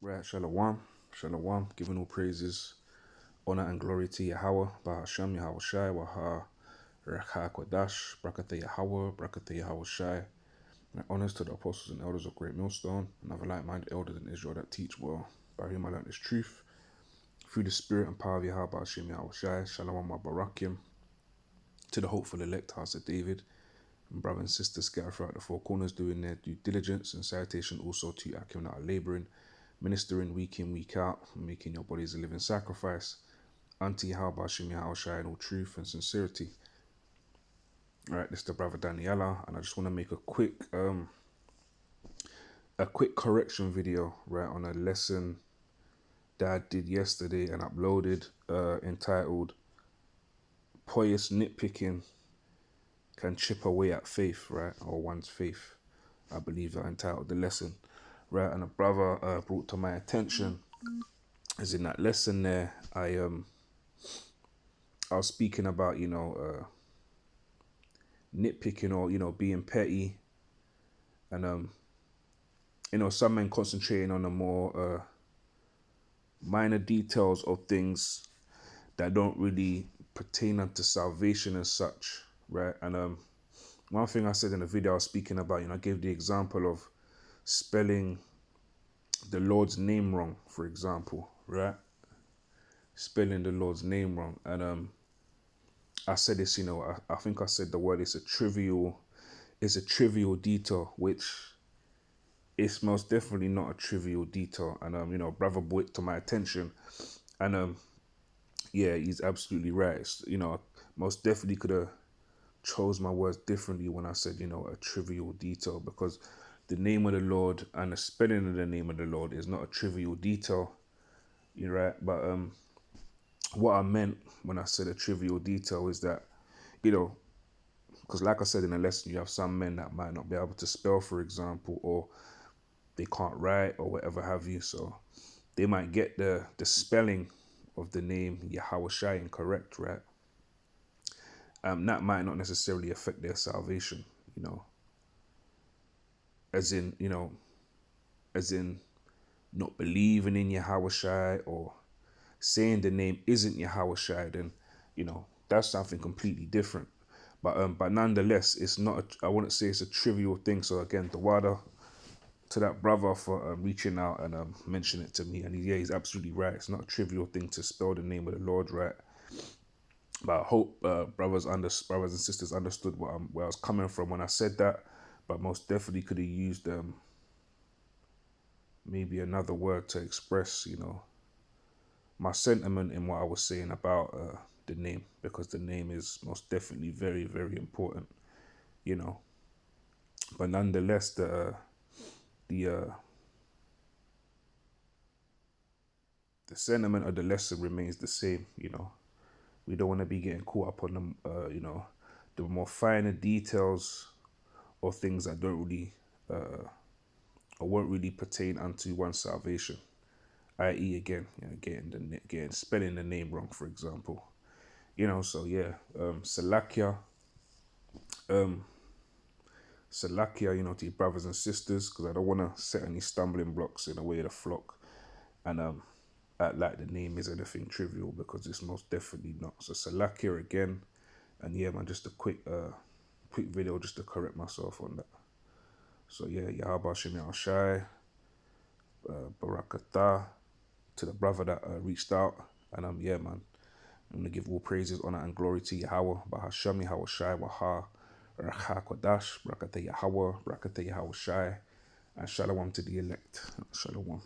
Right, Shalom, Shalom, giving all praises, honor and glory to Yahweh, Bahasham Yahweh Shai, Waha, Rekha Kodash, Brakathe Yahweh, Brakathe Yahweh Shai, and honors to the apostles and elders of Great Millstone, and other like-minded elders in Israel that teach well, by whom I learned this truth, through the spirit and power of Yahweh, Bahasham Yahweh Shai, Shalom wa Barakim, to the hopeful elect house of David, and brothers and sisters scattered throughout the four corners doing their due diligence, and salutation also to Akim that are laboring, ministering week in, week out, making your bodies a living sacrifice unto Yahweh Bashim Yahweh Shai in all truth and sincerity. Alright, this is the brother Daniela, and I just want to make a quick correction video, right, on a lesson that I did yesterday and uploaded, entitled Pious Nitpicking Can Chip Away at Faith, right, or One's Faith. I believe I entitled the lesson, right, and a brother brought to my attention, as in that lesson there, I was speaking about, nitpicking or, being petty, and, some men concentrating on the more minor details of things that don't really pertain unto salvation as such, right? And one thing I said in the video I was speaking about, I gave the example of spelling the Lord's name wrong, for example, right? Spelling the Lord's name wrong. And I said this, I think I said the word is a trivial detail, which is most definitely not a trivial detail. And brother brought it to my attention, and yeah, he's absolutely right. Most definitely could have chose my words differently when I said, a trivial detail, because the name of the Lord and the spelling of the name of the Lord is not a trivial detail. You're right. But what I meant when I said a trivial detail is that, because like I said in the lesson, you have some men that might not be able to spell, for example, or they can't write or whatever have you. So they might get the spelling of the name Yahweh Shai incorrect, right? That might not necessarily affect their salvation, as in not believing in Yahweh Shai or saying the name isn't Yahweh Shai, then, that's something completely different. But nonetheless, it's not, I wouldn't say it's a trivial thing. So again, the water to that brother for reaching out and mentioning it to me. And he's absolutely right. It's not a trivial thing to spell the name of the Lord right. But I hope brothers and sisters understood where I was coming from when I said that. But most definitely could have used maybe another word to express, my sentiment in what I was saying about the name, because the name is most definitely very, very important, But nonetheless, the sentiment of the lesson remains the same, We don't want to be getting caught up on the more finer details or things that don't really or won't really pertain unto one's salvation. I.e., again, getting spelling the name wrong, for example. So yeah, Salakia, to your brothers and sisters, because I don't want to set any stumbling blocks in the way of the flock, and act like the name is anything trivial, because it's most definitely not. So Salakia again, and yeah, man, just a quick video just to correct myself on that. So yeah, Yahweh Shem Yahweh Shai, Barakatah, to the brother that reached out, and yeah, man, I'm gonna give all praises, honor, and glory to Yahweh, Bahasham Yahweh Shai, Waha, Rekha Kodash, Barakatah Yahweh, Barakatah Yahweh Shai, and Shalom to the elect. Shalom.